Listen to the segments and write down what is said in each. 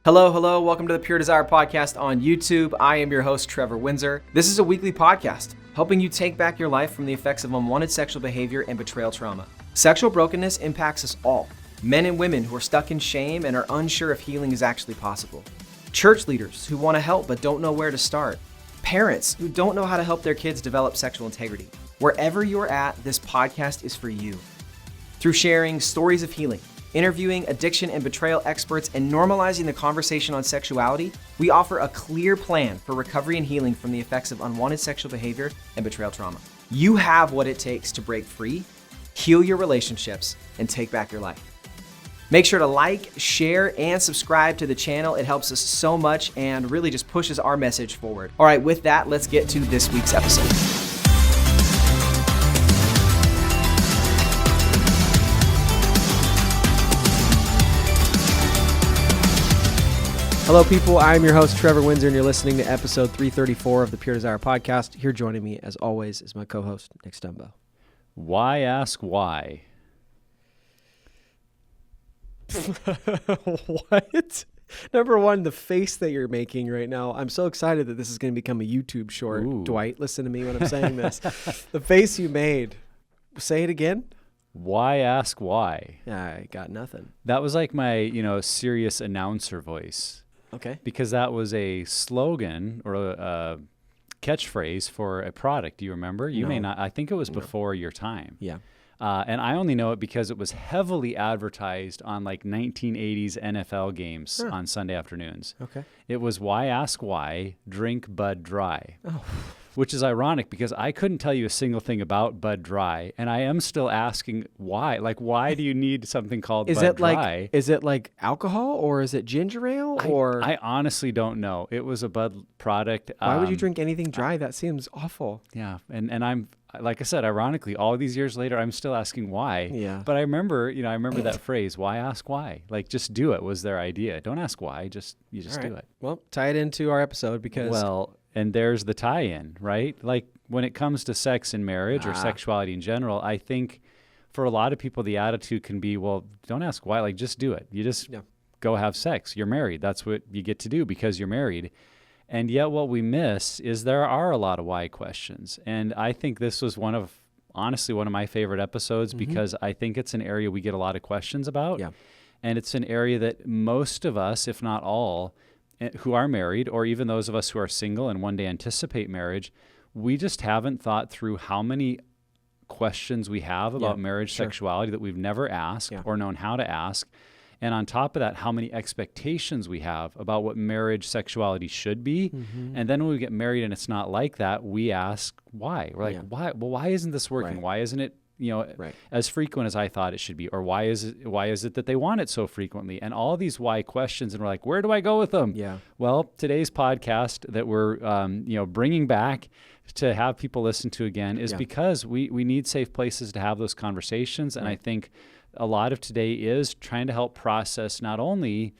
Hello, hello. Welcome to the Pure Desire Podcast on YouTube. I am your host, Trevor Windsor. This is a weekly podcast helping you take back your life from the effects of unwanted sexual behavior and betrayal trauma. Sexual brokenness impacts us all, men and women who are stuck in shame and are unsure if healing is actually possible. Church leaders who want to help but don't know where to start. Parents who don't know how to help their kids develop sexual integrity. Wherever you're at, this podcast is for you. Through sharing stories of healing, interviewing addiction and betrayal experts, and normalizing the conversation on sexuality, we offer a clear plan for recovery and healing from the effects of unwanted sexual behavior and betrayal trauma. You have what it takes to break free, heal your relationships, and take back your life. Make sure to like, share, and subscribe to the channel. It helps us so much and really just pushes our message forward. All right, with that, let's get to this week's episode. Hello, people. I'm your host, Trevor Windsor, and you're listening to episode 334 of the Pure Desire Podcast. Here joining me, as always, is my co-host, Nick Stumbo. Why ask why? What? Number one, the face that you're making right now. I'm so excited that this is going to become a YouTube short. Ooh. Dwight, listen to me when I'm saying this. The face you made. Say it again. Why ask why? I got nothing. That was like my, serious announcer voice. Okay. Because that was a slogan or a catchphrase for a product. Do you remember? You may not. I think it was before your time. Yeah. And I only know it because it was heavily advertised on like 1980s NFL games on Sunday afternoons. Okay. It was why ask why, drink Bud Dry. Oh. Which is ironic because I couldn't tell you a single thing about Bud Dry, and I am still asking why. Like, why do you need something called Bud Dry? Is it like alcohol or is it ginger ale or? I honestly don't know. It was a Bud product. Why would you drink anything dry? That seems awful. Yeah, and I'm like I said, ironically, all these years later, I'm still asking why. Yeah. But I remember that phrase, "Why ask why?" Like, just do it was their idea. Don't ask why. You just do it. Well, tie it into our episode because. And there's the tie-in, right? Like when it comes to sex and marriage or sexuality in general, I think for a lot of people, the attitude can be, well, don't ask why, like just do it. You just go have sex. You're married. That's what you get to do because you're married. And yet what we miss is there are a lot of why questions. And I think this was honestly one of my favorite episodes because I think it's an area we get a lot of questions about. Yeah. And it's an area that most of us, if not all, who are married, or even those of us who are single and one day anticipate marriage, we just haven't thought through how many questions we have about marriage sexuality that we've never asked or known how to ask. And on top of that, how many expectations we have about what marriage sexuality should be. And then when we get married and it's not like that, we ask why. We're like, why? Well, why isn't this working? Why isn't it as frequent as I thought it should be? Or why is it that they want it so frequently? And all these why questions, and we're like, where do I go with them? Yeah. Well, today's podcast that we're bringing back to have people listen to again is because we need safe places to have those conversations. And I think a lot of today is trying to help process not only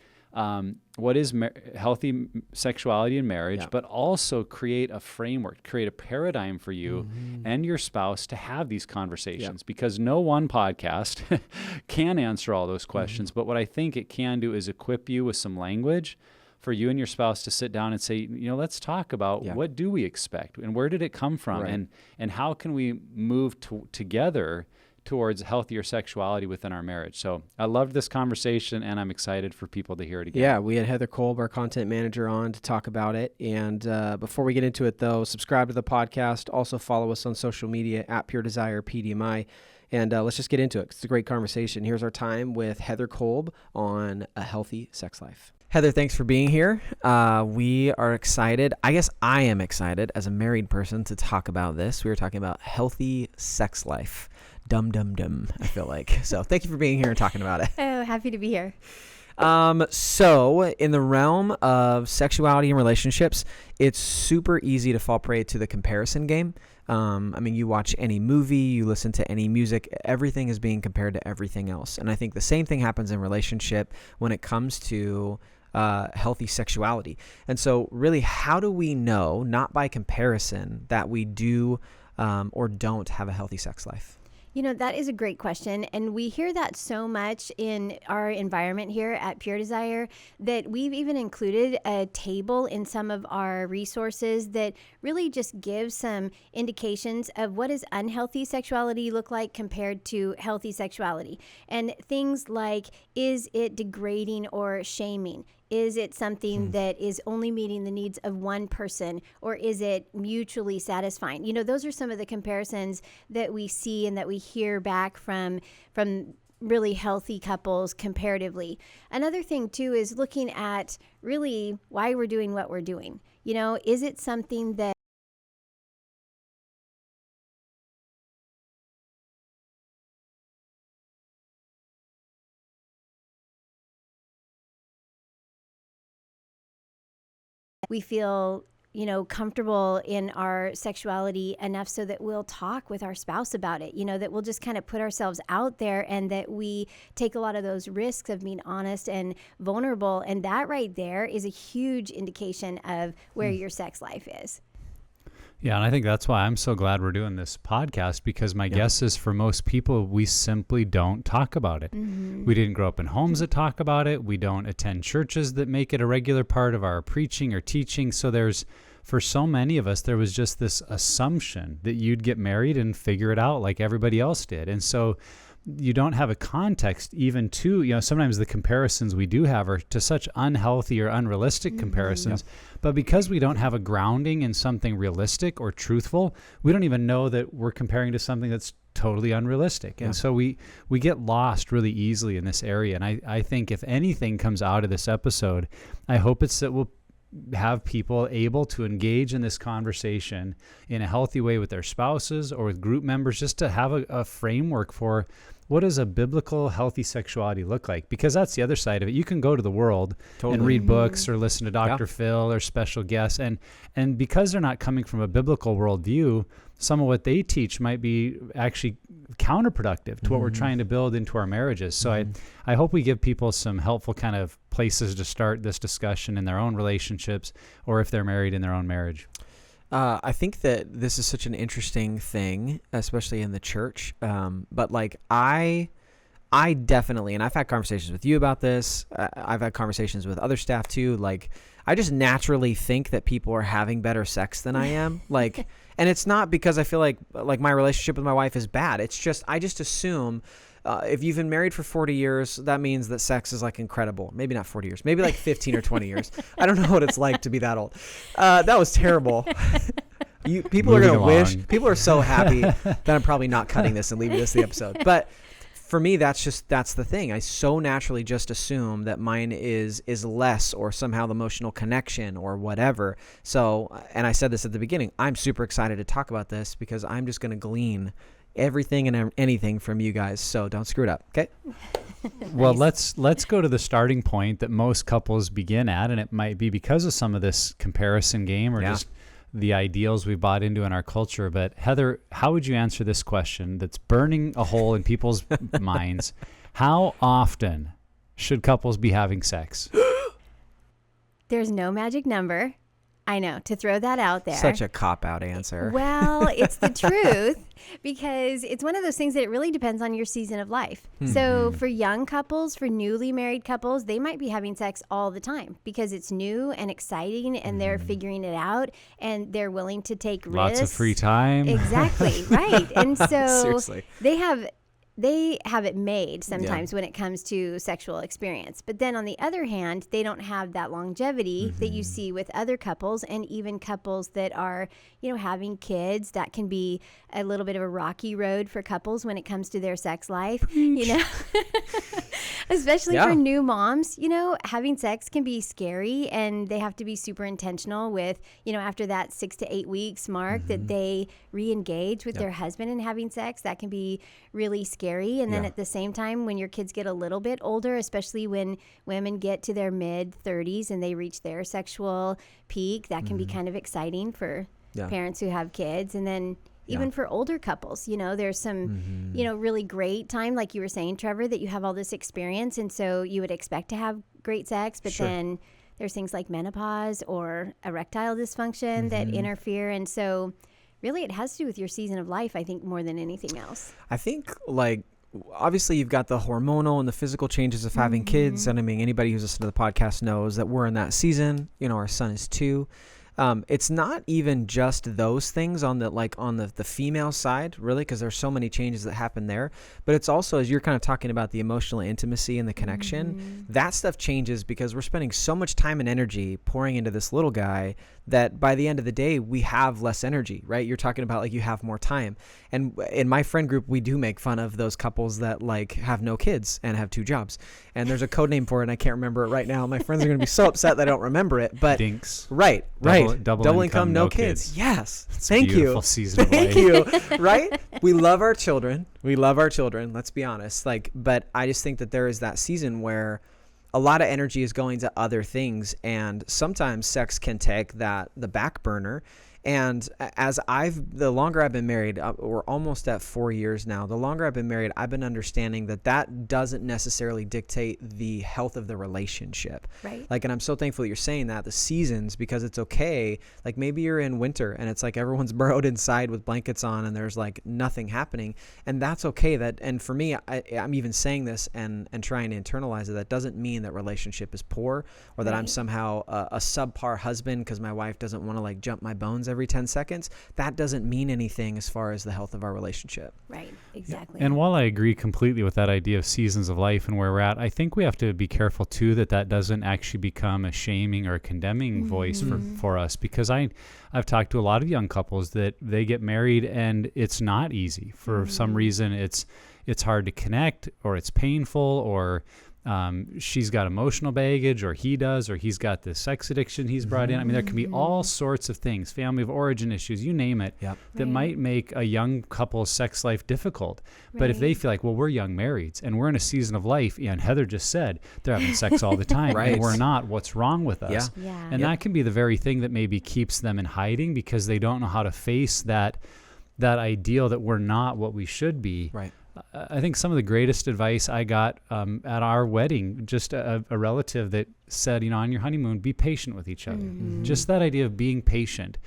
what is healthy sexuality in marriage, but also create a framework, create a paradigm for you and your spouse to have these conversations because no one podcast can answer all those questions. But what I think it can do is equip you with some language for you and your spouse to sit down and say, let's talk about what do we expect and where did it come from and how can we move together towards healthier sexuality within our marriage. So I loved this conversation and I'm excited for people to hear it again. Yeah, we had Heather Kolb, our content manager, on to talk about it. And before we get into it though, subscribe to the podcast. Also follow us on social media at Pure Desire PDMI. And let's just get into it. It's a great conversation. Here's our time with Heather Kolb on a healthy sex life. Heather, thanks for being here. We are excited. I guess I am excited as a married person to talk about this. We were talking about healthy sex life. Dum, I feel like. So thank you for being here and talking about it. Oh, happy to be here. So in the realm of sexuality and relationships, it's super easy to fall prey to the comparison game. You watch any movie, you listen to any music, everything is being compared to everything else. And I think the same thing happens in relationship when it comes to healthy sexuality. And so really, how do we know, not by comparison, that we do or don't have a healthy sex life? That is a great question. And we hear that so much in our environment here at Pure Desire that we've even included a table in some of our resources that really just gives some indications of what does unhealthy sexuality look like compared to healthy sexuality. And things like, is it degrading or shaming? Is it something that is only meeting the needs of one person, or is it mutually satisfying? Those are some of the comparisons that we see and that we hear back from really healthy couples comparatively. Another thing too is looking at really why we're doing what we're doing. Is it something that we feel comfortable in our sexuality enough so that we'll talk with our spouse about it, that we'll just kind of put ourselves out there, and that we take a lot of those risks of being honest and vulnerable. And that right there is a huge indication of where your sex life is. Yeah, and I think that's why I'm so glad we're doing this podcast, because my guess is for most people, we simply don't talk about it. We didn't grow up in homes that talk about it. We don't attend churches that make it a regular part of our preaching or teaching. So for so many of us, there was just this assumption that you'd get married and figure it out like everybody else did. And so you don't have a context even to, sometimes the comparisons we do have are to such unhealthy or unrealistic comparisons. But because we don't have a grounding in something realistic or truthful, we don't even know that we're comparing to something that's totally unrealistic. And so we get lost really easily in this area. And I think if anything comes out of this episode, I hope it's that we'll have people able to engage in this conversation in a healthy way with their spouses or with group members, just to have a framework for what does a biblical healthy sexuality look like? Because that's the other side of it. You can go to the world and read books or listen to Dr. Phil or special guests. And because they're not coming from a biblical worldview, some of what they teach might be actually counterproductive to what we're trying to build into our marriages. So I hope we give people some helpful kind of places to start this discussion in their own relationships, or if they're married, in their own marriage. I think that this is such an interesting thing, especially in the church. But I definitely, and I've had conversations with you about this. I've had conversations with other staff too. I just naturally think that people are having better sex than I am. And it's not because I feel like my relationship with my wife is bad. It's just, I just assume if you've been married for 40 years, that means that sex is incredible. Maybe not 40 years, maybe 15 or 20 years. I don't know what it's like to be that old. That was terrible. People are going to wish, people are so happy that I'm probably not cutting this and leaving this in the episode. But for me, that's the thing. I so naturally just assume that mine is less, or somehow the emotional connection or whatever. So, and I said this at the beginning, I'm super excited to talk about this because I'm just going to glean everything and anything from you guys. So don't screw it up. Okay. Well, let's go to the starting point that most couples begin at, and it might be because of some of this comparison game or just the ideals we've bought into in our culture. But Heather, how would you answer this question that's burning a hole in people's minds? How often should couples be having sex? There's no magic number. I know, to throw that out there. Such a cop-out answer. Well, it's the truth, because it's one of those things that it really depends on your season of life. So for young couples, for newly married couples, they might be having sex all the time because it's new and exciting and they're figuring it out and they're willing to take risks. Lots of free time. Exactly, right. And so Seriously. they have it made sometimes when it comes to sexual experience. But then on the other hand, they don't have that longevity that you see with other couples, and even couples that are, having kids. That can be a little bit of a rocky road for couples when it comes to their sex life, especially for new moms. Having sex can be scary, and they have to be super intentional with, after that 6 to 8 weeks mark that they re-engage with their husband and having sex. That can be really scary. And then at the same time, when your kids get a little bit older, especially when women get to their mid-30s and they reach their sexual peak, that can be kind of exciting for parents who have kids. And then even for older couples, there's some, really great time, like you were saying, Trevor, that you have all this experience. And so you would expect to have great sex, but then there's things like menopause or erectile dysfunction that interfere. And so really it has to do with your season of life, I think, more than anything else. I think, like, obviously you've got the hormonal and the physical changes of having kids. And I mean, anybody who's listened to the podcast knows that we're in that season. You know, our son is 2. It's not even just those things on the female side, really, because there's so many changes that happen there. But it's also, as you're kind of talking about the emotional intimacy and the connection, that stuff changes because we're spending so much time and energy pouring into this little guy that by the end of the day, we have less energy, right? You're talking about like you have more time. And in my friend group, we do make fun of those couples that like have no kids and have 2 jobs. And there's a code name for it, and I can't remember it right now. My friends are going to be so upset that I don't remember it. But Dinks. Right. Double income, no kids. Yes. It's Thank a beautiful you. Season of Thank life. you. Right? We love our children. Let's be honest. Like, but I just think that there is that season where a lot of energy is going to other things, and sometimes sex can take the back burner. And the longer I've been married, we're almost at 4 years now. The longer I've been married, I've been understanding that doesn't necessarily dictate the health of the relationship. Right. Like, and I'm so thankful that you're saying that, the seasons, because it's okay. Like maybe you're in winter and it's like everyone's burrowed inside with blankets on and there's like nothing happening, and that's okay. And for me, I'm even saying this and trying to internalize it. That doesn't mean that relationship is poor or that I'm somehow a subpar husband because my wife doesn't want to like jump my bones every 10 seconds. That doesn't mean anything as far as the health of our relationship. Right, exactly. And while I agree completely with that idea of seasons of life and where we're at, I think we have to be careful too that doesn't actually become a shaming or a condemning voice for us, because I've talked to a lot of young couples that they get married and it's not easy. For some reason it's hard to connect, or it's painful, or she's got emotional baggage, or he does, or he's got the sex addiction he's brought in. I mean, there can be all sorts of things, family of origin issues, you name it, that might make a young couple's sex life difficult. But if they feel like, well, we're young marrieds and we're in a season of life, and Heather just said they're having sex all the time, and we're not, what's wrong with us? And that can be the very thing that maybe keeps them in hiding, because they don't know how to face that ideal that we're not what we should be. Right. I think some of the greatest advice I got at our wedding, just a relative that said, you know, on your honeymoon, be patient with each other. Just that idea of being patient.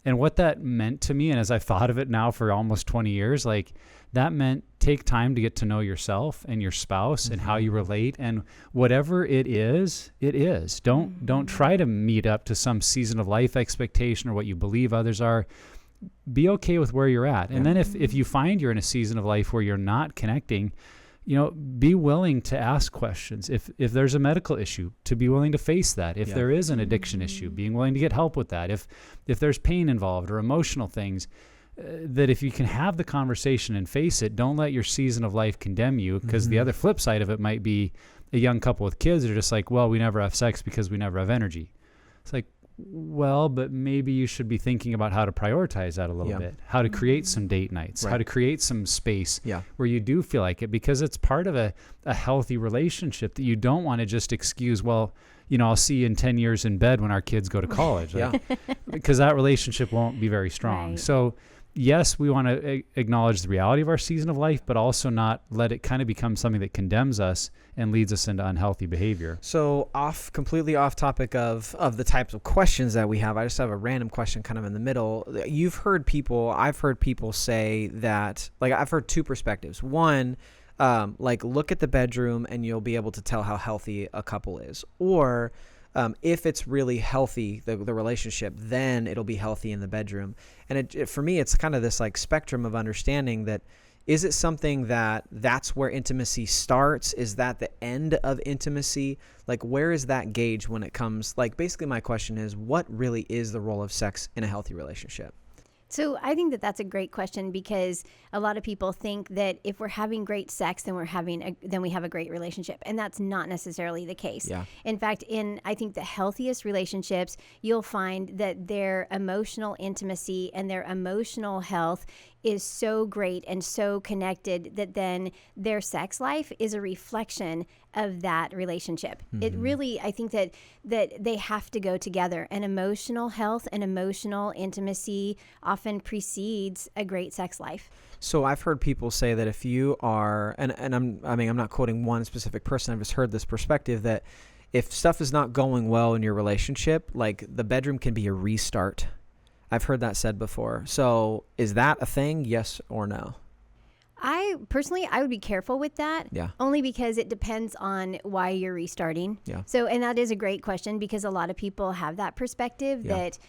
And what that meant to me, and as I've thought of it now for almost 20 years, like that meant take time to get to know yourself and your spouse and how you relate, and whatever it is, it is. Don't try to meet up to some season of life expectation or what you believe others are. Be okay with where you're at. And then if you find you're in a season of life where you're not connecting, you know, be willing to ask questions. If there's a medical issue, to be willing to face that. If there is an addiction issue, being willing to get help with that. If there's pain involved or emotional things, that if you can have the conversation and face it, don't let your season of life condemn you, because the other flip side of it might be a young couple with kids that are just like, well, we never have sex because we never have energy. It's like, well, but maybe you should be thinking about how to prioritize that a little bit, how to create some date nights, how to create some space where you do feel like it, because it's part of a healthy relationship that you don't want to just excuse, well, you know, I'll see you in 10 years in bed when our kids go to college, because that relationship won't be very strong. So yes, we want to acknowledge the reality of our season of life, but also not let it kind of become something that condemns us and leads us into unhealthy behavior. So completely off topic of the types of questions that we have, I just have a random question kind of in the middle. I've heard people say that, like, I've heard 2 perspectives. One, like, look at the bedroom and you'll be able to tell how healthy a couple is. Or if it's really healthy, the relationship, then it'll be healthy in the bedroom. And for me, it's kind of this like spectrum of understanding that, is it something that's where intimacy starts? Is that the end of intimacy? Like, where is that gauge when it comes? Like, basically my question is, what really is the role of sex in a healthy relationship? So I think that that's a great question, because a lot of people think that if we're having great sex, then we have a great relationship, and that's not necessarily the case. In fact, I think the healthiest relationships, you'll find that their emotional intimacy and their emotional health is so great and so connected that then their sex life is a reflection of that relationship. It really, I think that they have to go together, and emotional health and emotional intimacy often precedes a great sex life. So I've heard people say that if you are, and I'm not quoting one specific person, I've just heard this perspective that if stuff is not going well in your relationship, like the bedroom can be a restart. I've heard that said before. So is that a thing? Yes or no? I would be careful with that. Yeah. Only because it depends on why you're restarting. Yeah. So, and that is a great question, because a lot of people have that perspective that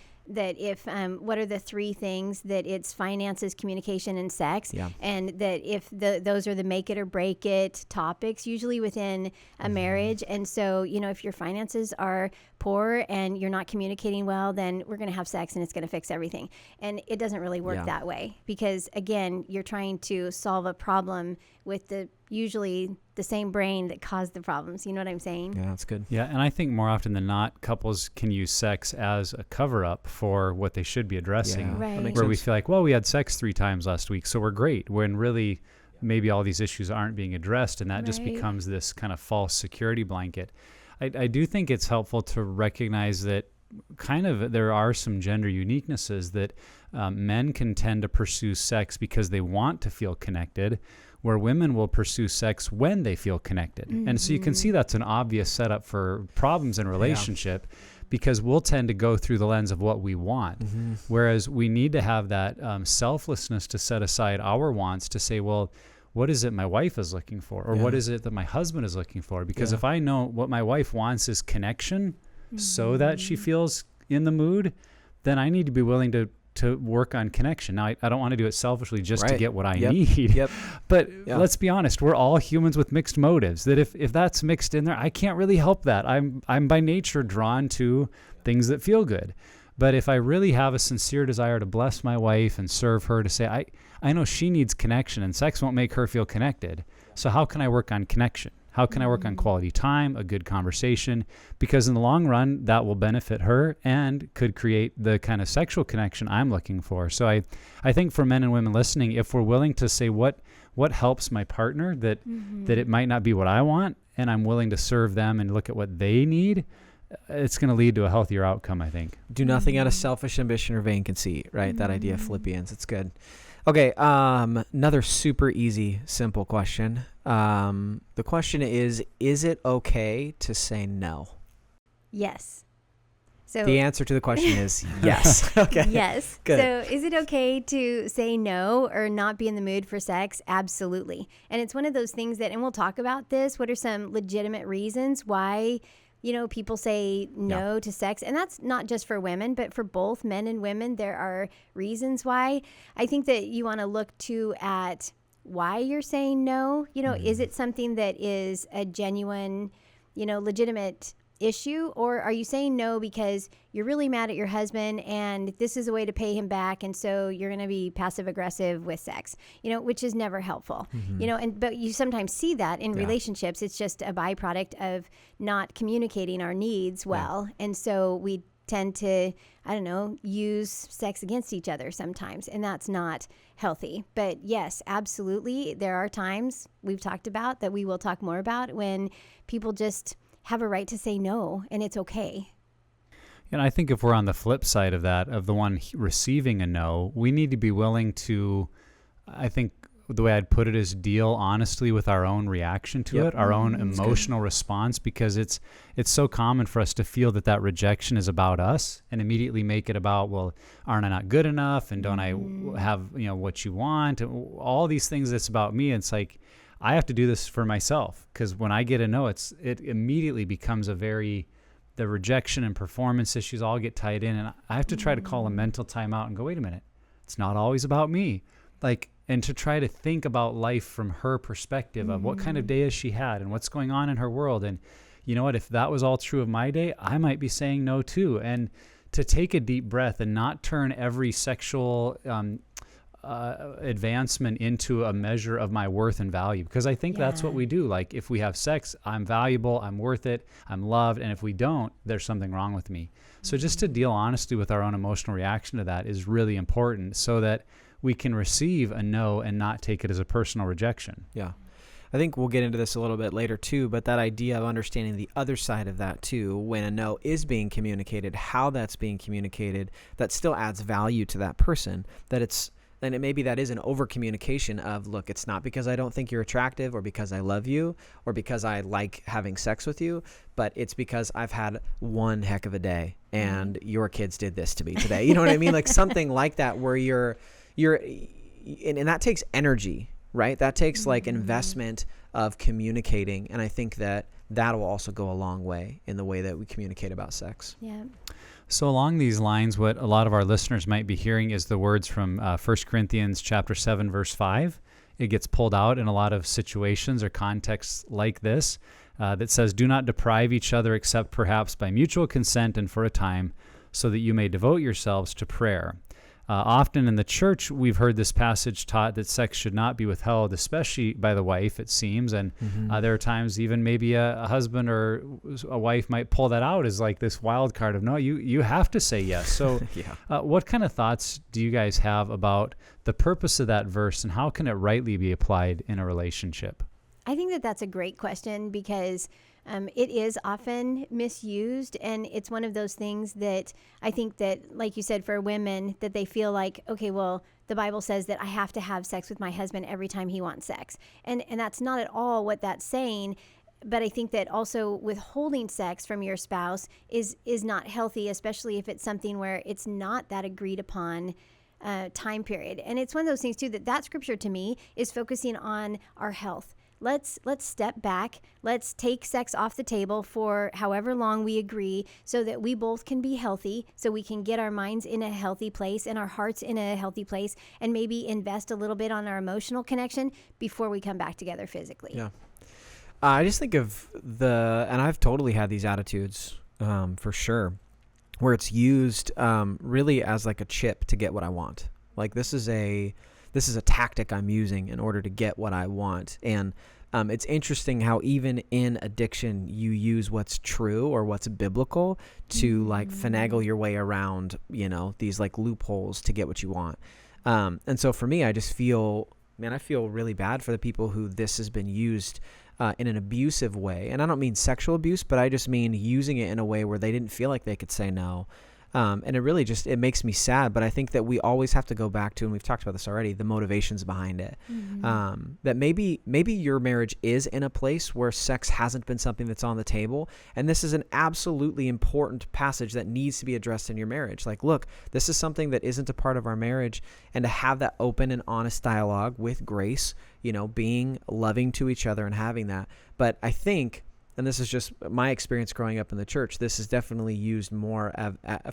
if what are the three things, that it's finances, communication, and sex, and that if those are the make it or break it topics usually within a marriage. And so, if your finances are poor and you're not communicating well, then we're going to have sex and it's going to fix everything. And it doesn't really work that way, because again, you're trying to solve a problem with usually the same brain that caused the problems. You know what I'm saying? Yeah, that's good. Yeah, and I think more often than not, couples can use sex as a cover-up for what they should be addressing. Yeah, right. That makes where sense. we feel like, well, we had sex 3 times last week, so we're great. When really, maybe all these issues aren't being addressed, and that just becomes this kind of false security blanket. I do think it's helpful to recognize that kind of there are some gender uniquenesses, that men can tend to pursue sex because they want to feel connected, where women will pursue sex when they feel connected. And so you can see that's an obvious setup for problems in relationship, because we'll tend to go through the lens of what we want, whereas we need to have that selflessness to set aside our wants to say, well, what is it my wife is looking for? Or what is it that my husband is looking for? Because if I know what my wife wants is connection so that she feels in the mood, then I need to be willing to work on connection. Now, I don't want to do it selfishly just to get what I need. But let's be honest, we're all humans with mixed motives, that if that's mixed in there, I can't really help that. I'm by nature drawn to things that feel good. But if I really have a sincere desire to bless my wife and serve her, to say, I know she needs connection, and sex won't make her feel connected. So how can I work on connection? How can I work on quality time, a good conversation? Because in the long run, that will benefit her and could create the kind of sexual connection I'm looking for. So I think for men and women listening, if we're willing to say what helps my partner, that it might not be what I want, and I'm willing to serve them and look at what they need, it's going to lead to a healthier outcome, I think. Do nothing out of selfish ambition or vain conceit, right? That idea of Philippians. It's good. Okay, another super easy, simple question. The question is it okay to say no? Yes. So the answer to the question is yes. Okay. Yes. Good. So is it okay to say no or not be in the mood for sex? Absolutely. And it's one of those things that, and we'll talk about this, what are some legitimate reasons why people say no to sex. And that's not just for women, but for both men and women. There are reasons why. I think that you want to look at why you're saying no. Is it something that is a genuine, legitimate issue? Or are you saying no because you're really mad at your husband and this is a way to pay him back, and so you're going to be passive aggressive with sex, which is never helpful. But you sometimes see that in relationships. It's just a byproduct of not communicating our needs well. And so we tend to, use sex against each other sometimes, and that's not healthy. But yes, absolutely, there are times we've talked about, that we will talk more about, when people just have a right to say no, and it's okay. And I think if we're on the flip side of that, of the one receiving a no, we need to be willing to, I think the way I'd put it is, deal honestly with our own reaction to it, our own emotional response, because it's so common for us to feel that rejection is about us and immediately make it about, well, aren't I not good enough? And don't I have, what you want? And all these things that's about me. And it's like, I have to do this for myself, because when I get a no, it immediately becomes the rejection and performance issues all get tied in. And I have to try to call a mental timeout and go, wait a minute, it's not always about me. And to try to think about life from her perspective of what kind of day has she had and what's going on in her world. And you know what, if that was all true of my day, I might be saying no too. And to take a deep breath and not turn every sexual advancement into a measure of my worth and value, because I think that's what we do. Like, if we have sex, I'm valuable, I'm worth it, I'm loved, and if we don't, there's something wrong with me. So just to deal honestly with our own emotional reaction to that is really important, so that we can receive a no and not take it as a personal rejection. Yeah. I think we'll get into this a little bit later too, but that idea of understanding the other side of that too, when a no is being communicated, how that's being communicated, that still adds value to that person, that it's And maybe that is an over communication of, look, it's not because I don't think you're attractive or because I love you or because I like having sex with you, but it's because I've had one heck of a day and your kids did this to me today. You know what I mean? Like something like that where and that takes energy, right? That takes like investment of communicating. And I think that will also go a long way in the way that we communicate about sex. Yeah. So along these lines, what a lot of our listeners might be hearing is the words from 1 Corinthians chapter 7, verse 5. It gets pulled out in a lot of situations or contexts like this that says, do not deprive each other except perhaps by mutual consent and for a time, so that you may devote yourselves to prayer. Often in the church, we've heard this passage taught that sex should not be withheld, especially by the wife, it seems. And there are times even maybe a husband or a wife might pull that out as like this wild card of, no, you have to say yes. So what kind of thoughts do you guys have about the purpose of that verse and how can it rightly be applied in a relationship? I think that that's a great question because it is often misused, and it's one of those things that I think that, like you said, for women, that they feel like, okay, well, the Bible says that I have to have sex with my husband every time he wants sex. And that's not at all what that's saying. But I think that also withholding sex from your spouse is not healthy, especially if it's something where it's not that agreed upon time period. And it's one of those things, too, that scripture to me is focusing on our health. Let's step back. Let's take sex off the table for however long we agree so that we both can be healthy, so we can get our minds in a healthy place and our hearts in a healthy place, and maybe invest a little bit on our emotional connection before we come back together physically. Yeah. I just think of and I've totally had these attitudes for sure, where it's used really as like a chip to get what I want. Like this is a tactic I'm using in order to get what I want. And it's interesting how even in addiction, you use what's true or what's biblical to like finagle your way around, these like loopholes to get what you want. And so for me, I just feel really bad for the people who this has been used in an abusive way. And I don't mean sexual abuse, but I just mean using it in a way where they didn't feel like they could say no. And it really it makes me sad, but I think that we always have to go back to, and we've talked about this already, the motivations behind it. That maybe your marriage is in a place where sex hasn't been something that's on the table, and this is an absolutely important passage that needs to be addressed in your marriage. Like, look, this is something that isn't a part of our marriage, and to have that open and honest dialogue with grace, being loving to each other and having that. But I think, and this is just my experience growing up in the church, this is definitely used more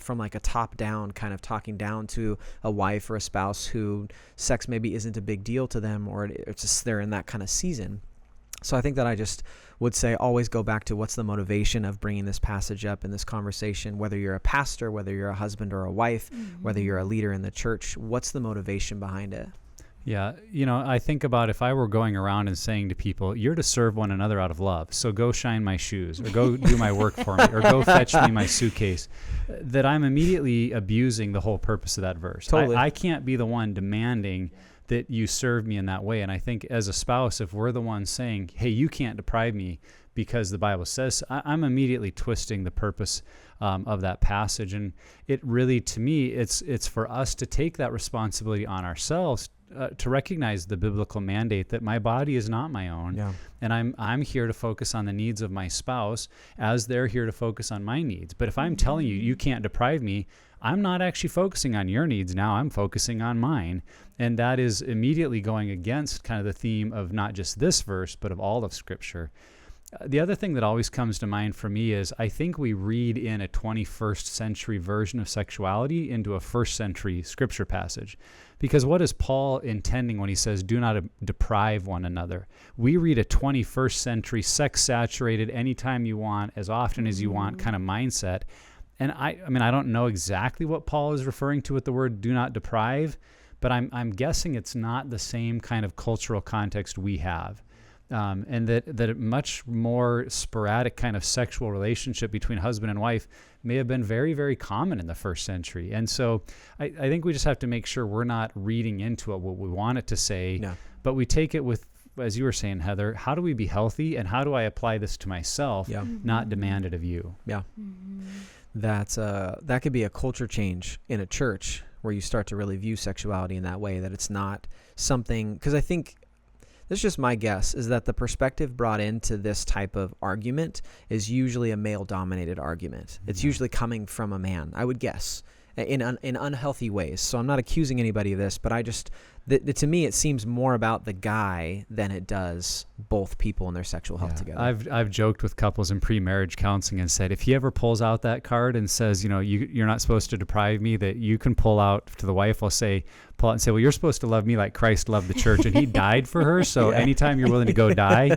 from like a top-down kind of talking down to a wife or a spouse who sex maybe isn't a big deal to them, or it's just they're in that kind of season. So I think that I just would say always go back to what's the motivation of bringing this passage up in this conversation, whether you're a pastor, whether you're a husband or a wife, whether you're a leader in the church, what's the motivation behind it? Yeah, I think about if I were going around and saying to people, you're to serve one another out of love, so go shine my shoes, or go do my work for me, or go fetch me my suitcase, that I'm immediately abusing the whole purpose of that verse. Totally. I can't be the one demanding that you serve me in that way. And I think as a spouse, if we're the ones saying, hey, you can't deprive me because the Bible says, I'm immediately twisting the purpose of that passage. And it really, to me, it's for us to take that responsibility on ourselves to recognize the biblical mandate that my body is not my own, and I'm here to focus on the needs of my spouse as they're here to focus on my needs. But if I'm telling you can't deprive me, I'm not actually focusing on your needs now, I'm focusing on mine. And that is immediately going against kind of the theme of not just this verse, but of all of Scripture. The other thing that always comes to mind for me is I think we read in a 21st century version of sexuality into a first century Scripture passage. Because what is Paul intending when he says, do not deprive one another? We read a 21st century sex-saturated, anytime you want, as often as you want kind of mindset. And I don't know exactly what Paul is referring to with the word do not deprive, but I'm guessing it's not the same kind of cultural context we have. And that a much more sporadic kind of sexual relationship between husband and wife may have been very, very common in the first century. And so I think we just have to make sure we're not reading into it what we want it to say, but we take it with, as you were saying, Heather, how do we be healthy and how do I apply this to myself, not demand it of you? Yeah. That could be a culture change in a church where you start to really view sexuality in that way, that it's not something, because I think, this is just my guess, is that the perspective brought into this type of argument is usually a male-dominated argument. It's usually coming from a man, I would guess, in unhealthy ways. So I'm not accusing anybody of this, but I just, to me, it seems more about the guy than it does both people and their sexual health together. I've joked with couples in pre-marriage counseling and said, if he ever pulls out that card and says, you're not supposed to deprive me, that you can pull out to the wife, pull out and say, well, you're supposed to love me like Christ loved the church, and he died for her. So anytime you're willing to go die,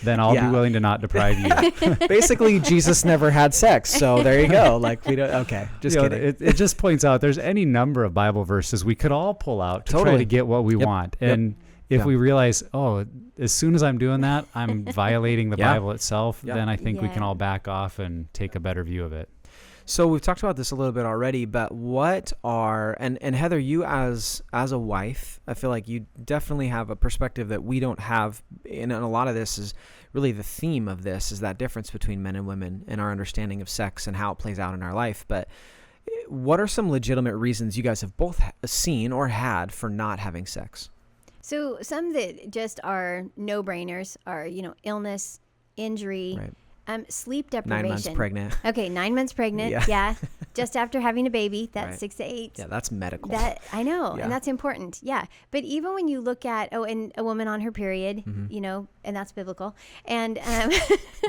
then I'll be willing to not deprive you. Basically, Jesus never had sex, so there you go. Like, we don't. Okay, just kidding. It just points out there's any number of Bible verses we could all pull out to try to get what we want, and if we realize, as soon as I'm doing that, I'm violating the Bible itself, then I think we can all back off and take a better view of it. So we've talked about this a little bit already, but what are, and Heather, you as a wife, I feel like you definitely have a perspective that we don't have, and a lot of this is really the theme of this, is that difference between men and women and our understanding of sex and how it plays out in our life. But what are some legitimate reasons you guys have both seen or had for not having sex? So some that just are no-brainers are, illness, injury, sleep deprivation. 9 months pregnant. Okay, 9 months pregnant. Yeah. Just after having a baby, that's 6 to 8. Yeah, that's medical. I know, and that's important. Yeah. But even when you look at, and a woman on her period, and that's biblical. And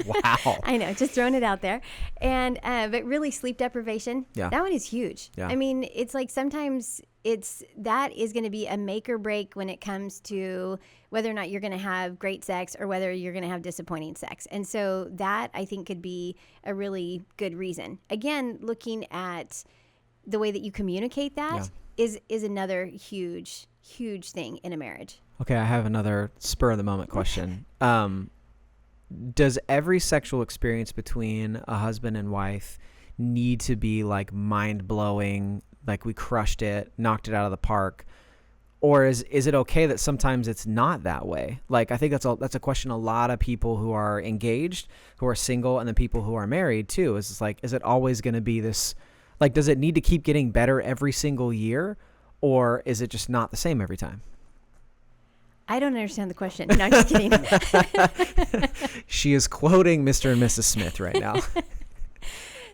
wow. I know, just throwing it out there. And but really sleep deprivation, that one is huge. Yeah. I mean, it's like sometimes that is going to be a make or break when it comes to whether or not you're going to have great sex or whether you're going to have disappointing sex. And so that, I think, could be a really good reason. Again, looking at the way that you communicate that is another huge thing in a marriage. Okay, I have another spur of the moment question. Does every sexual experience between a husband and wife need to be like mind-blowing, like we crushed it, knocked it out of the park? Or is it okay that sometimes it's not that way? Like, I think that's a question a lot of people who are engaged, who are single, and then people who are married too. Is it always going to be this, like, does it need to keep getting better every single year? Or is it just not the same every time? I don't understand the question. No, I'm just kidding. She is quoting Mr. and Mrs. Smith right now.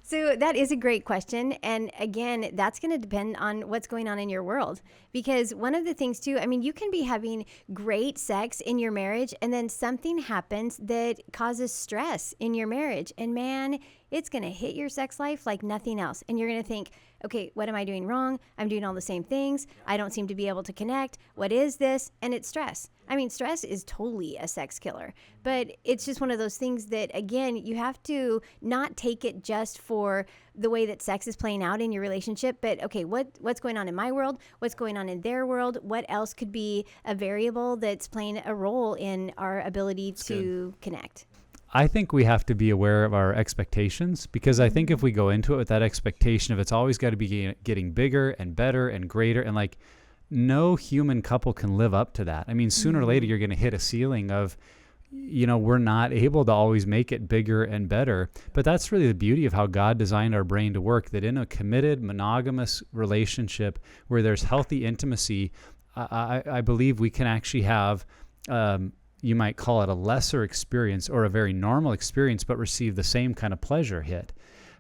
So that is a great question. And again, that's going to depend on what's going on in your world. Because one of the things too, I mean, you can be having great sex in your marriage and then something happens that causes stress in your marriage. And man, it's going to hit your sex life like nothing else. And you're going to think, okay, what am I doing wrong? I'm doing all the same things. I don't seem to be able to connect. What is this? And it's stress. I mean, stress is totally a sex killer, but it's just one of those things that, again, you have to not take it just for the way that sex is playing out in your relationship, but okay, what's going on in my world? What's going on in their world? What else could be a variable that's playing a role in our ability to connect? I think we have to be aware of our expectations, because I think if we go into it with that expectation of it's always got to be getting bigger and better and greater, and like no human couple can live up to that. I mean, sooner or later you're going to hit a ceiling of, we're not able to always make it bigger and better. But that's really the beauty of how God designed our brain to work, that in a committed, monogamous relationship where there's healthy intimacy, I believe we can actually have, you might call it a lesser experience or a very normal experience, but receive the same kind of pleasure hit.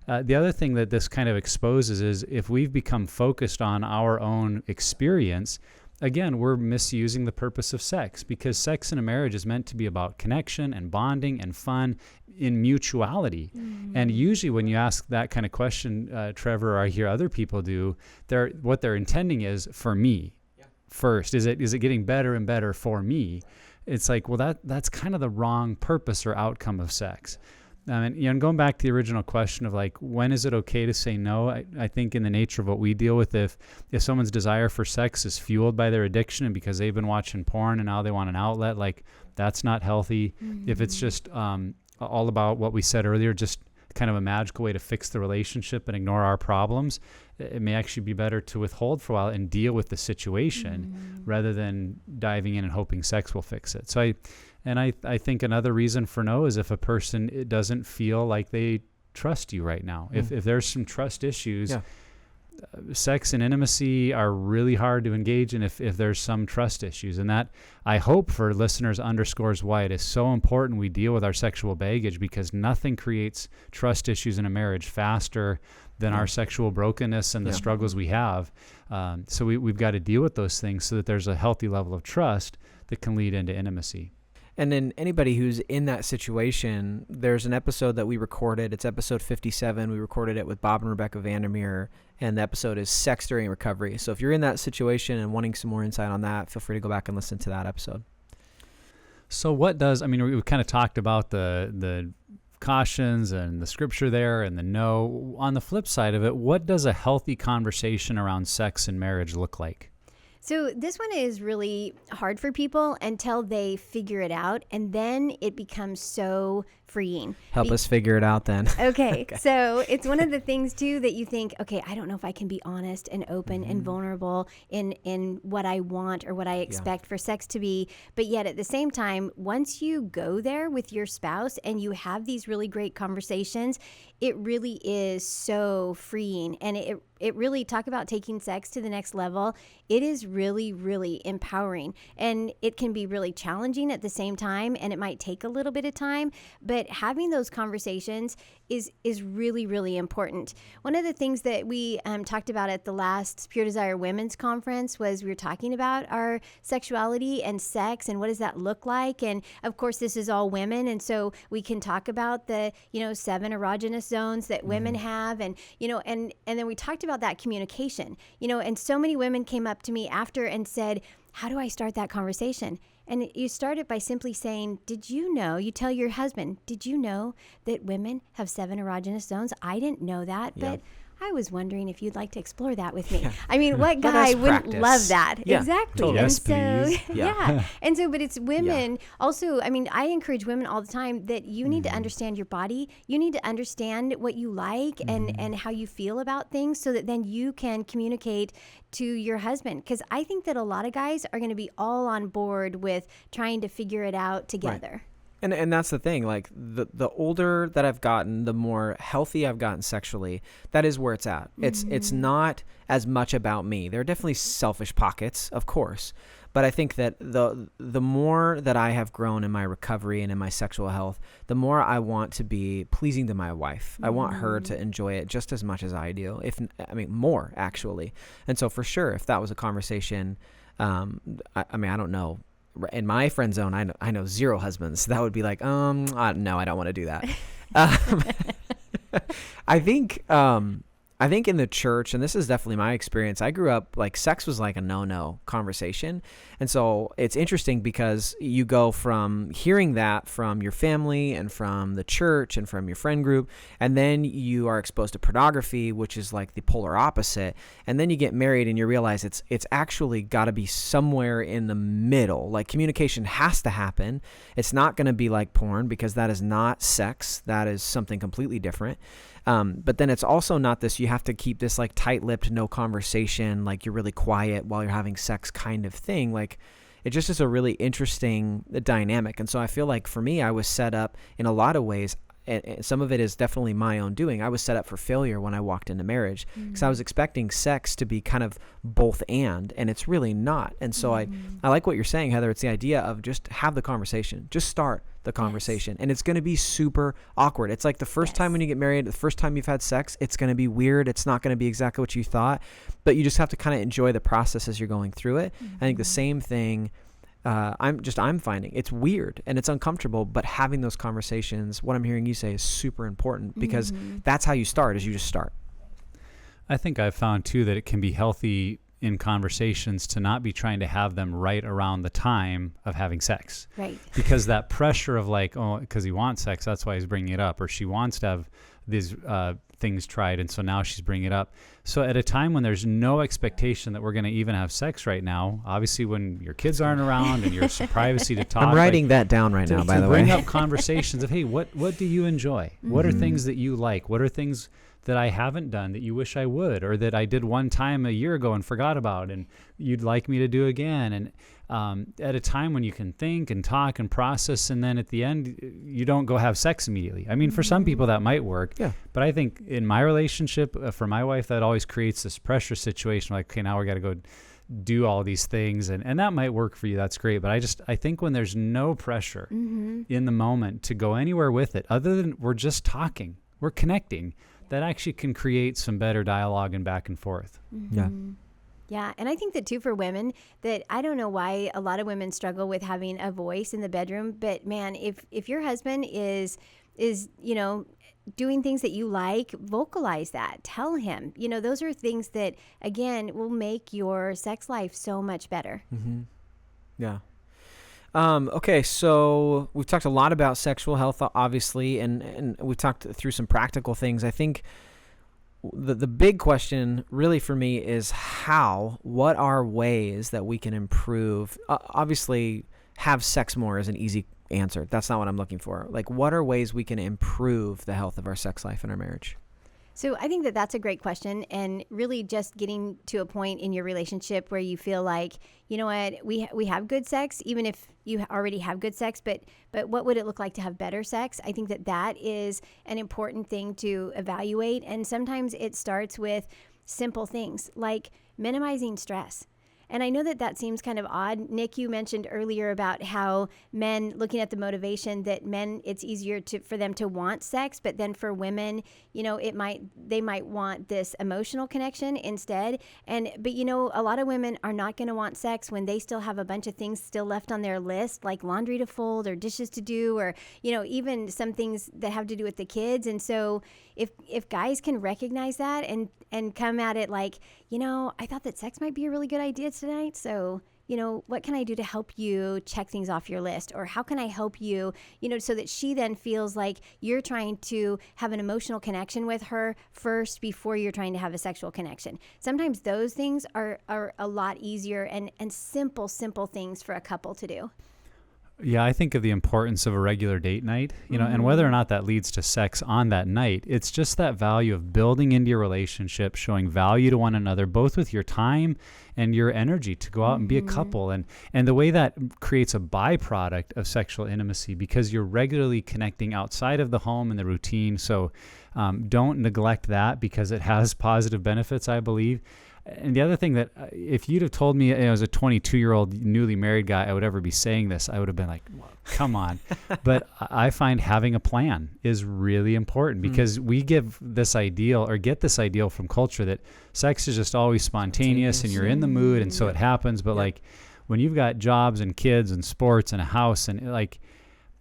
The other thing that this kind of exposes is if we've become focused on our own experience, again, we're misusing the purpose of sex, because sex in a marriage is meant to be about connection and bonding and fun in mutuality. Mm-hmm. And usually when you ask that kind of question, Trevor, or I hear other people do, what they're intending is for me first. Is it getting better and better for me? It's like, well, that's kind of the wrong purpose or outcome of sex. And going back to the original question of like, when is it okay to say no? I think in the nature of what we deal with, if someone's desire for sex is fueled by their addiction and because they've been watching porn and now they want an outlet, like that's not healthy. Mm-hmm. If it's just all about what we said earlier, just kind of a magical way to fix the relationship and ignore our problems, it may actually be better to withhold for a while and deal with the situation rather than diving in and hoping sex will fix it. So I think another reason for no is if a person doesn't feel like they trust you right now. If there's some trust issues, sex and intimacy are really hard to engage in if there's some trust issues. And that, I hope for listeners, underscores why it is so important we deal with our sexual baggage, because nothing creates trust issues in a marriage faster than our sexual brokenness and the struggles we have. So we've got to deal with those things so that there's a healthy level of trust that can lead into intimacy. And then anybody who's in that situation, there's an episode that we recorded. It's episode 57. We recorded it with Bob and Rebecca Vandermeer, and the episode is Sex During Recovery. So if you're in that situation and wanting some more insight on that, feel free to go back and listen to that episode. So what does, I mean, we've kind of talked about the cautions and the scripture there and the no. On the flip side of it, what does a healthy conversation around sex and marriage look like? So this one is really hard for people until they figure it out, and then it becomes so freeing. Help us figure it out then. Okay. So it's one of the things too that you think, okay, I don't know if I can be honest and open and vulnerable in what I want or what I expect for sex to be. But yet at the same time, once you go there with your spouse and you have these really great conversations, it really is so freeing. And it really, talk about taking sex to the next level. It is really, really empowering, and it can be really challenging at the same time, and it might take a little bit of time, but having those conversations is really, really important. One of the things that we talked about at the last Pure Desire Women's Conference was we were talking about our sexuality and sex and what does that look like. And of course, this is all women. And so we can talk about the, 7 erogenous zones that women have. And, and then we talked about that communication, and so many women came up to me after and said, how do I start that conversation? And you start it by simply saying, you tell your husband, did you know that women have 7 erogenous zones? I didn't know that, but I was wondering if you'd like to explore that with me. I mean, what guy wouldn't love that? Yeah, exactly. totally. Yes, and so, please. And so, but it's women also. I mean, I encourage women all the time that you need to understand your body. You need to understand what you like and how you feel about things, so that then you can communicate to your husband. Because I think that a lot of guys are going to be all on board with trying to figure it out together. Right. And that's the thing, like the older that I've gotten, the more healthy I've gotten sexually. That is where it's at. It's not as much about me. There are definitely selfish pockets, of course. But I think that the more that I have grown in my recovery and in my sexual health, the more I want to be pleasing to my wife. I want her to enjoy it just as much as I do, more actually. And so for sure, if that was a conversation, I don't know. In my friend zone, I know 0 husbands. That would be like, no, I don't want to do that. I think in the church, and this is definitely my experience, I grew up like sex was like a no conversation. And so it's interesting because you go from hearing that from your family and from the church and from your friend group, and then you are exposed to pornography, which is like the polar opposite. And then you get married and you realize it's actually got to be somewhere in the middle. Like communication has to happen. It's not going to be like porn, because that is not sex. That is something completely different. But then it's also not this, you have to keep this like tight-lipped, no conversation, like you're really quiet while you're having sex kind of thing. Like it just is a really interesting dynamic. And so I feel like for me, I was set up in a lot of ways, and some of it is definitely my own doing. I was set up for failure when I walked into marriage, because I was expecting sex to be kind of both and it's really not. And so I like what you're saying, Heather. It's the idea of just have the conversation, just start the conversation. And it's going to be super awkward. It's like the first time when you get married, the first time you've had sex, it's going to be weird. It's not going to be exactly what you thought, but you just have to kind of enjoy the process as you're going through it. I think the same thing, I'm finding it's weird and it's uncomfortable, but having those conversations, what I'm hearing you say, is super important, because that's how you start, is you just start. I think I've found too that it can be healthy in conversations to not be trying to have them right around the time of having sex. Right. Because that pressure of like, oh, because he wants sex, that's why he's bringing it up, or she wants to have these things tried, and so now she's bringing it up. So at a time when there's no expectation that we're going to even have sex right now, obviously when your kids aren't around and you're some privacy to talk. I'm writing that down right now, by the way. Bring up conversations of, hey, what do you enjoy? What are things that you like? What are things that I haven't done that you wish I would, or that I did one time a year ago and forgot about and you'd like me to do again? And at a time when you can think and talk and process, and then at the end, you don't go have sex immediately. I mean, for some people that might work, but I think in my relationship, for my wife, that always creates this pressure situation, like, okay, now we got to go do all these things, and that might work for you. That's great. But I think when there's no pressure in the moment to go anywhere with it, other than we're just talking, we're connecting, that actually can create some better dialogue and back and forth. Yeah, and I think that too for women, that I don't know why a lot of women struggle with having a voice in the bedroom, but man, if your husband is doing things that you like, vocalize that. Tell him. Those are things that, again, will make your sex life so much better. Yeah. Okay, so we've talked a lot about sexual health, obviously, and we talked through some practical things. I think the big question really for me is what are ways that we can improve? Obviously, have sex more is an easy answer. That's not what I'm looking for. Like, what are ways we can improve the health of our sex life and our marriage? So I think that that's a great question, and really just getting to a point in your relationship where you feel like, you know what, we have good sex, even if you already have good sex, but what would it look like to have better sex? I think that is an important thing to evaluate, and sometimes it starts with simple things like minimizing stress. And I know that seems kind of odd. Nick, you mentioned earlier about how men, looking at the motivation, that men, it's easier for them to want sex, but then for women, they might want this emotional connection instead. But a lot of women are not going to want sex when they still have a bunch of things still left on their list, like laundry to fold or dishes to do, or even some things that have to do with the kids. And so if guys can recognize that and come at it like, I thought that sex might be a really good idea tonight. So, what can I do to help you check things off your list? Or how can I help you, so that she then feels like you're trying to have an emotional connection with her first before you're trying to have a sexual connection. Sometimes those things are a lot easier and simple things for a couple to do. Yeah, I think of the importance of a regular date night, and whether or not that leads to sex on that night, it's just that value of building into your relationship, showing value to one another, both with your time and your energy to go out and be a couple. And the way that creates a byproduct of sexual intimacy, because you're regularly connecting outside of the home and the routine. So don't neglect that, because it has positive benefits, I believe. And the other thing that if you'd have told me as a 22-year-old newly married guy I would ever be saying this, I would have been like, well, come on. But I find having a plan is really important, because we get this ideal from culture that sex is just always spontaneous and you're in the mood, and so it happens. But like when you've got jobs and kids and sports and a house, and like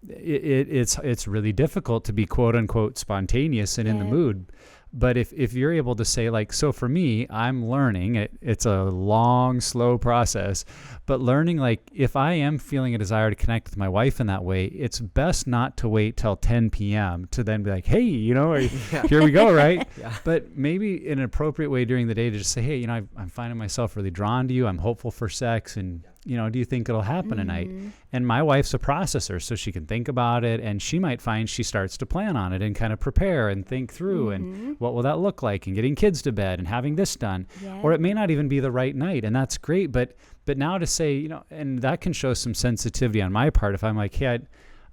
it's really difficult to be quote unquote spontaneous and in the mood. But if you're able to say, like, so for me, I'm learning, it's a long, slow process, but learning, like, if I am feeling a desire to connect with my wife in that way, it's best not to wait till 10 p.m. to then be like, hey, here we go, right? But maybe an appropriate way during the day to just say, hey, I'm finding myself really drawn to you. I'm hopeful for sex, and do you think it'll happen tonight? And my wife's a processor, so she can think about it, and she might find she starts to plan on it and kind of prepare and think through and what will that look like, and getting kids to bed and having this done. Or it may not even be the right night, and that's great. But now to say, and that can show some sensitivity on my part if I'm like, hey,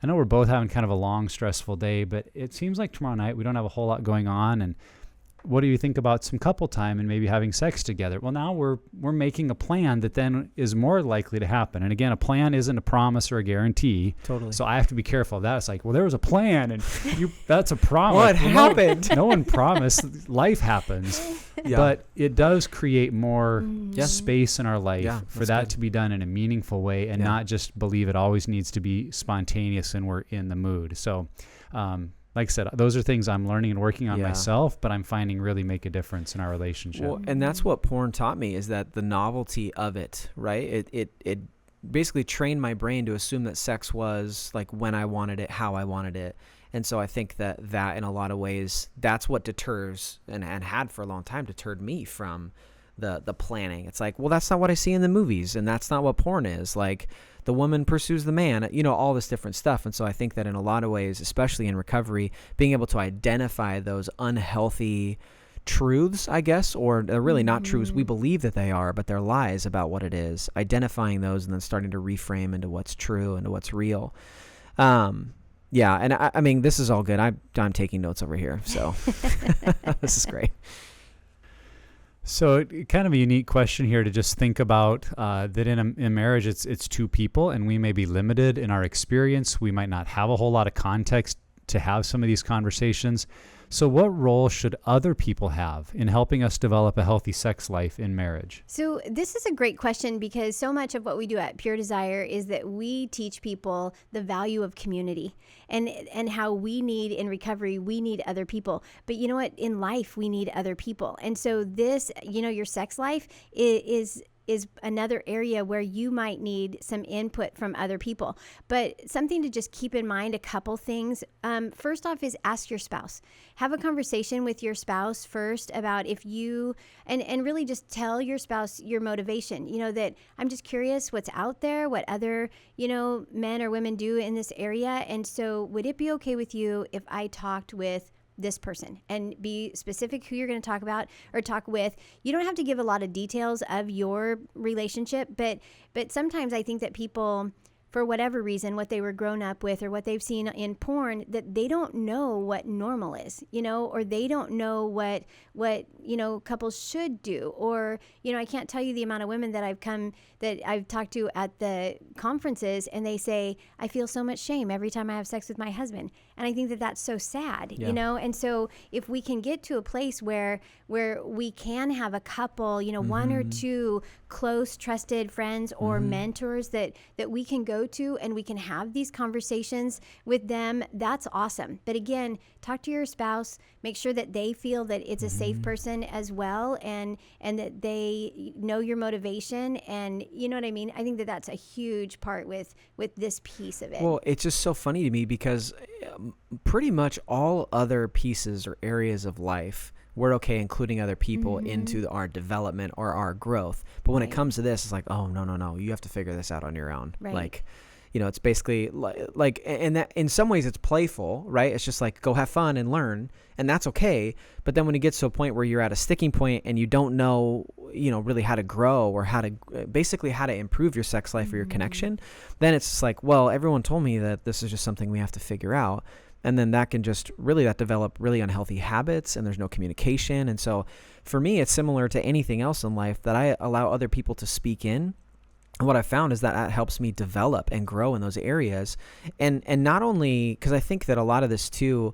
I know we're both having kind of a long, stressful day, but it seems like tomorrow night we don't have a whole lot going on, and what do you think about some couple time and maybe having sex together? Well, now we're making a plan that then is more likely to happen. And again, a plan isn't a promise or a guarantee. Totally. So I have to be careful of that. It's like, well, there was a plan, and that's a promise. What happened? No one promised. Life happens. But it does create more space in our life for that to be done in a meaningful way, and not just believe it always needs to be spontaneous and we're in the mood. So, like I said, those are things I'm learning and working on myself, but I'm finding really make a difference in our relationship. Well, and that's what porn taught me, is that the novelty of it, right? It basically trained my brain to assume that sex was like when I wanted it, how I wanted it. And so I think that in a lot of ways, that's what deters and had for a long time deterred me from the planning. It's like, well, that's not what I see in the movies, and that's not what porn is. Like, the woman pursues the man, all this different stuff. And so I think that in a lot of ways, especially in recovery, being able to identify those unhealthy truths, I guess, or they're really not truths. We believe that they are, but they're lies about what it is, identifying those and then starting to reframe into what's true, into what's real. Yeah. And I mean, this is all good. I'm taking notes over here. So this is great. So kind of a unique question here to just think about that in marriage, it's two people, and we may be limited in our experience. We might not have a whole lot of context to have some of these conversations. So what role should other people have in helping us develop a healthy sex life in marriage? So this is a great question, because so much of what we do at Pure Desire is that we teach people the value of community and how we need, in recovery, we need other people. But you know what? In life, we need other people. And so this, your sex life is another area where you might need some input from other people. But something to just keep in mind, a couple things. First off is ask your spouse. Have a conversation with your spouse first about if you, and really just tell your spouse your motivation, that I'm just curious what's out there, what other, men or women do in this area. And so would it be okay with you if I talked with this person, and be specific who you're going to talk about or talk with? You don't have to give a lot of details of your relationship, but sometimes I think that people, for whatever reason, what they were grown up with or what they've seen in porn, that they don't know what normal is, or they don't know what couples should do. Or, I can't tell you the amount of women that I've talked to at the conferences, and they say, I feel so much shame every time I have sex with my husband. And I think that that's so sad, And so if we can get to a place where we can have a couple, one or two close, trusted friends or mentors that we can go to, and we can have these conversations with them, that's awesome. But again, talk to your spouse, make sure that they feel that it's a safe person as well, and that they know your motivation, and you know what I mean? I think that that's a huge part with this piece of it. Well, it's just so funny to me, because pretty much all other pieces or areas of life, we're okay including other people into our development or our growth. But when it comes to this, it's like, oh, no, you have to figure this out on your own. Right. Like, it's basically like, and that in some ways it's playful, right? It's just like, go have fun and learn, and that's okay. But then when it gets to a point where you're at a sticking point and you don't know, really how to grow or how to improve your sex life or your connection, then it's just like, well, everyone told me that this is just something we have to figure out. And then that can just develop really unhealthy habits, and there's no communication. And so for me, it's similar to anything else in life, that I allow other people to speak in. And what I found is that helps me develop and grow in those areas. And not only, because I think that a lot of this too,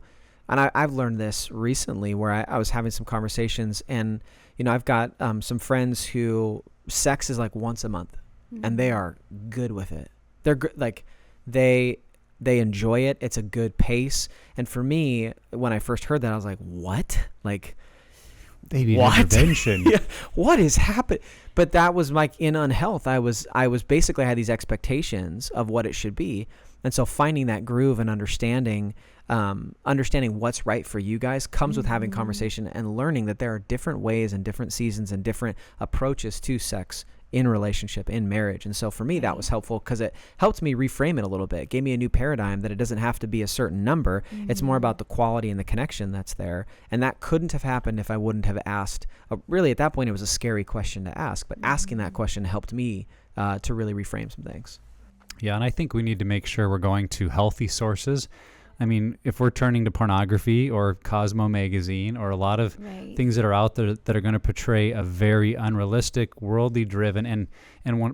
and I've learned this recently, where I was having some conversations, and, I've got some friends who sex is like once a month, and they are good with it. They're good. Like they enjoy it. It's a good pace. And for me, when I first heard that, I was like, what? Like, they need intervention. Yeah, what is happening? But that was like in unhealth. I was basically, I had these expectations of what it should be. And so finding that groove and understanding what's right for you guys comes with having conversation and learning that there are different ways and different seasons and different approaches to sex in relationship, in marriage. And so for me, that was helpful, because it helped me reframe it a little bit. It gave me a new paradigm that it doesn't have to be a certain number. It's more about the quality and the connection that's there. And that couldn't have happened if I wouldn't have asked. Really, at that point, it was a scary question to ask, but asking that question helped me to really reframe some things. Yeah, and I think we need to make sure we're going to healthy sources. I mean, if we're turning to pornography or Cosmo magazine or a lot of things that are out there that are going to portray a very unrealistic, worldly driven, and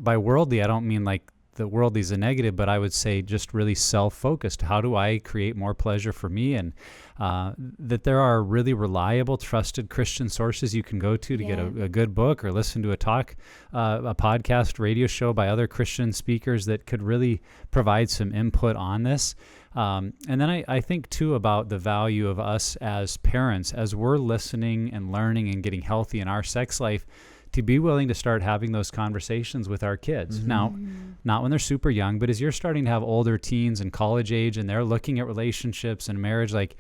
by worldly, I don't mean like the worldly is a negative, but I would say just really self-focused. How do I create more pleasure for me? And that there are really reliable, trusted Christian sources you can go to get a good book, or listen to a podcast, radio show by other Christian speakers that could really provide some input on this. And then I think too about the value of us as parents, as we're listening and learning and getting healthy in our sex life, to be willing to start having those conversations with our kids. Now, not when they're super young, but as you're starting to have older teens and college age, and they're looking at relationships and marriage, like,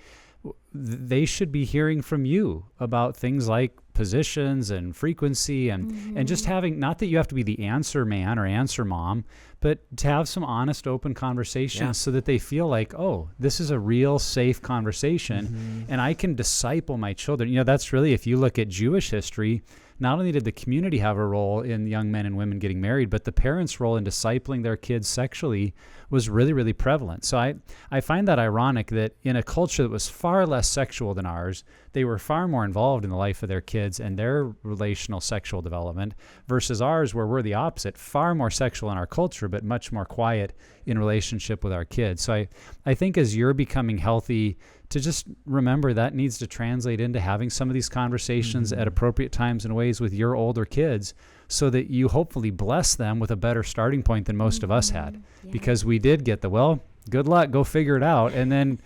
they should be hearing from you about things like positions and frequency and just having, not that you have to be the answer man or answer mom, but to have some honest, open conversations so that they feel like, oh, this is a real safe conversation and I can disciple my children. You know, that's really, if you look at Jewish history, not only did the community have a role in young men and women getting married, but the parents' role in discipling their kids sexually was really, really prevalent. So I find that ironic that in a culture that was far less sexual than ours, they were far more involved in the life of their kids and their relational sexual development versus ours, where we're the opposite, far more sexual in our culture, but much more quiet in relationship with our kids. So I think as you're becoming healthy, to just remember that needs to translate into having some of these conversations at appropriate times and ways with your older kids so that you hopefully bless them with a better starting point than most of us had. Because we did get the, well, good luck, go figure it out. And then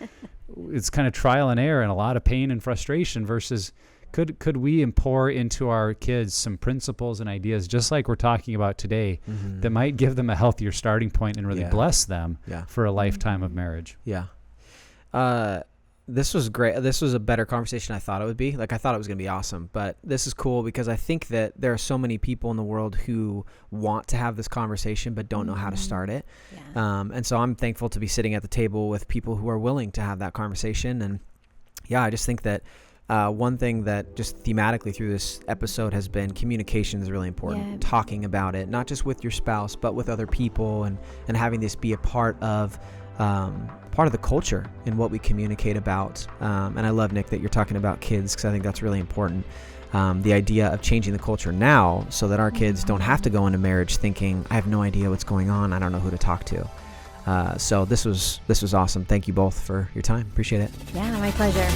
it's kind of trial and error and a lot of pain and frustration versus could we pour into our kids some principles and ideas, just like we're talking about today, that might give them a healthier starting point and really bless them for a lifetime of marriage. This was great. This was a better conversation I thought it would be. Like, I thought it was going to be awesome, but this is cool because I think that there are so many people in the world who want to have this conversation but don't know how to start it. And so I'm thankful to be sitting at the table with people who are willing to have that conversation. And I just think that one thing that just thematically through this episode has been communication is really important. Talking about it, not just with your spouse, but with other people, and having this be a part of the culture in what we communicate about. And I love, Nick, that you're talking about kids, because I think that's really important. The idea of changing the culture now so that our kids don't have to go into marriage thinking, I have no idea what's going on, I don't know who to talk to. So this was awesome. Thank you both for your time. Appreciate it. Yeah, my pleasure.